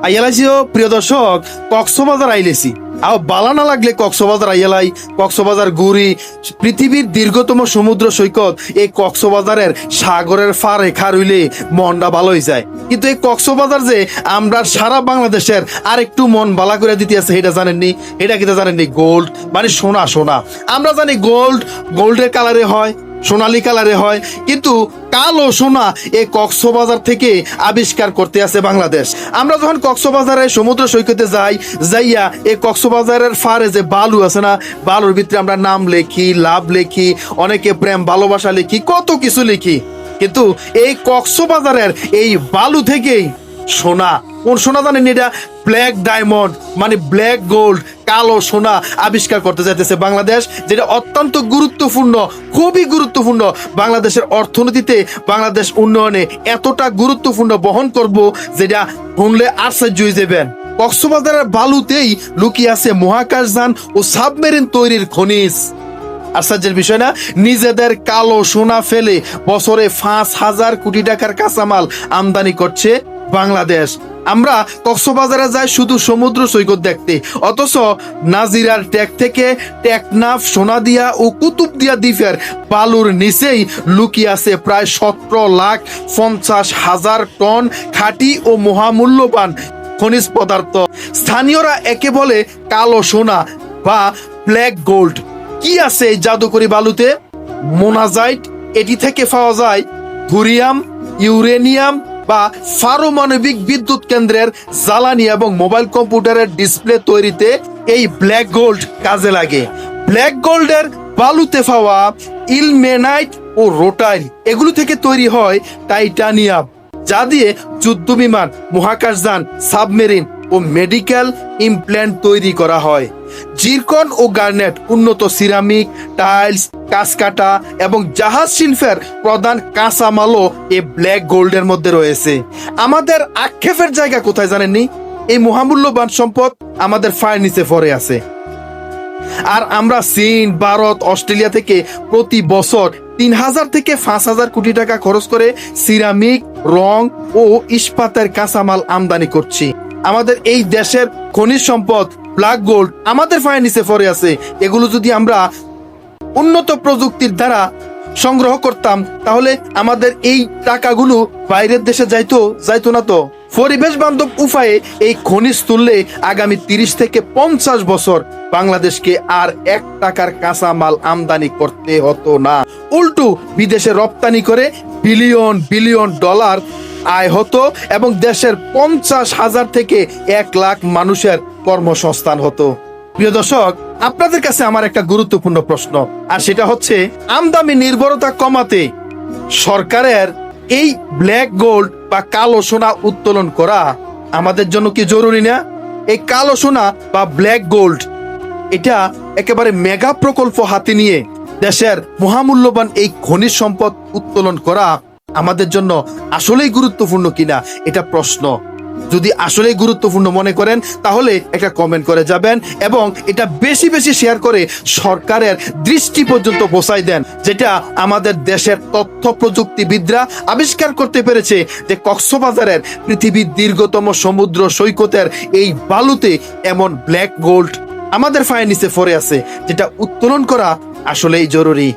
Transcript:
আইয়ালাইছিও প্রিয় দর্শক, কক্সবাজার আইলেছি। আও বালা না লাগলে কক্সবাজার আইয়ালাই, কক্সবাজার ঘুরি। পৃথিবীর দীর্ঘতম সমুদ্র সৈকত এই কক্সবাজারের সাগরের ফা রেখা রইলে মনটা ভালো হয়ে যায়। কিন্তু এই কক্সবাজার যে আমরা সারা বাংলাদেশের আর একটু মন বালা করে দিতে আছে, এটা জানেননি? এটা কিন্তু জানেননি? গোল্ড মানে সোনা। সোনা আমরা জানি গোল্ডের কালারে হয়, সোনালী কালারে হয়, কিন্তু কালো সোনা এই কক্সবাজার থেকে আবিষ্কার করতে আছে বাংলাদেশ। আমরা যখন কক্সবাজারের সমুদ্র সৈকতে যাইয়া এই কক্সবাজারের ফারে যে বালু আছে না, বালুর ভিতরে আমরা নাম লেখি, লাভ লেখি, অনেকে প্রেম ভালোবাসা লিখি, কত কিছু লিখি, কিন্তু এই কক্সবাজারের এই বালু থেকেই সোনা, কোন সোনা জানেন? এটা ব্ল্যাক ডায়মন্ড মানে ব্ল্যাক গোল্ড, কালো সোনা আবিষ্কার করতে যাইতেছে বাংলাদেশ, যেটা অত্যন্ত গুরুত্বপূর্ণ, খুবই গুরুত্বপূর্ণ। বাংলাদেশের অর্থনীতিতে, বাংলাদেশ উন্নয়নে এতটা গুরুত্বপূর্ণ বহন করব, যেটা শুনলে আশ্চর্য হয়ে যাবেন। কক্সবাজারের বালুতেই লুকিয়ে আছে মহাকাশযান ও সাবমেরিন তৈরির খনিজ। আশ্চর্যের বিষয় না? নিজেদের কালো সোনা ফেলে বছরে 5,000 কোটি টাকার কাঁচামাল আমদানি করছে বাংলাদেশ। আমরা কক্সবাজারে যাই শুধু সমুদ্র সৈকত দেখতে, অথচ নাজিরার টেক থেকে টেকনাফ, সোনাদিয়া ও কুতুবদিয়া দ্বীপের বালুর নিচেই লুকিয়ে আছে প্রায় 17,50,000 টন খাঁটি ও মহামূল্যবান খনিজ পদার্থ। স্থানীয়রা একে বলে কালো সোনা বা ব্ল্যাক গোল্ড। কি আছে এই জাদুকরি বালুতে? মোনাজাইট, এটি থেকে পাওয়া যায় থুরিয়াম, ইউরেনিয়াম বা পারমাণবিক বিদ্যুৎ কেন্দ্রের জ্বালানি এবং মোবাইল কম্পিউটারের ডিসপ্লে তৈরিতে এই ব্ল্যাক গোল্ড কাজে লাগে। ব্ল্যাক গোল্ডের বালুতে পাওয়া ইলমেনাইট ও রোটাইল, এগুলো থেকে তৈরি হয় টাইটানিয়াম, যা দিয়ে যুদ্ধ বিমান, মহাকাশযান, সাবমেরিন ও মেডিকেল ইমপ্ল্যান্ট তৈরি করা হয়। জিরকন ও গার্নেট উন্নত সিরামিক, টাইলস, কাঁচকাটা এবং জাহাজ শিল্পের প্রধান কাঁচামালও এই ব্ল্যাক গোল্ডের মধ্যে রয়েছে। আমাদের আক্ষেপের জায়গা কোথায় জানেননি? এই মহামূল্যবান সম্পদ আমাদের ফায়ের নিচে পড়ে আছে। আর আমরা চীন, ভারত, অস্ট্রেলিয়া থেকে প্রতি বছর 3,000 থেকে 5,000 কোটি টাকা খরচ করে সিরামিক, রং ও ইস্পাতের কাঁচামাল আমদানি করছি। আমাদের এই দেশের খনিজ সম্পদ ব্ল্যাক গোল্ড আমাদের পায়ের নিচে পড়ে আছে। এগুলো যদি আমরা উন্নত প্রযুক্তির দ্বারা সংগ্রহ করতাম, তাহলে আমাদের এই টাকাগুলো বাইরের দেশে যাইতো না তো। পরিবেশ বান্ধব উপায়ে এই খনিজ তুললে আগামী 30 থেকে 50 বছর বাংলাদেশকে আর 1 টাকার কাঁচা মাল আমদানি করতে হতো না। উল্টো বিদেশে রপ্তানি করে বিলিয়ন বিলিয়ন ডলার আয় হতো এবং দেশের 50,000 থেকে 1 লাখ মানুষের কর্মসংস্থান হতো। প্রিয় দর্শক, আপনাদের কাছে আমার একটা গুরুত্বপূর্ণ প্রশ্ন, আর সেটা হচ্ছে আমদানি নির্ভরতা কমাতে সরকারের এই ব্ল্যাক গোল্ড বা কালো সোনা উত্তোলন করা আমাদের জন্য কি জরুরি না? এই কালো সোনা বা ব্ল্যাক গোল্ড, এটা একেবারে মেগা প্রকল্প হাতে নিয়ে দেশের মহামূল্যবান এই খনিজ সম্পদ উত্তোলন করা আমাদের জন্য আসলেই গুরুত্বপূর্ণ কিনা, এটা প্রশ্ন। যদি আসলেই গুরুত্বপূর্ণ মনে করেন, তাহলে একটা কমেন্ট করে যাবেন এবং এটা বেশি বেশি শেয়ার করে সরকারের দৃষ্টি পর্যন্ত পৌঁছায় দেন, যেটা আমাদের দেশের তথ্য প্রযুক্তিবিদরা আবিষ্কার করতে পেরেছে যে কক্সবাজারের পৃথিবীর দীর্ঘতম সমুদ্র সৈকতের এই বালুতে এমন ব্ল্যাক গোল্ড আমাদের পায়ের নিচে পড়ে আছে, যেটা উত্তোলন করা আসলেই জরুরি।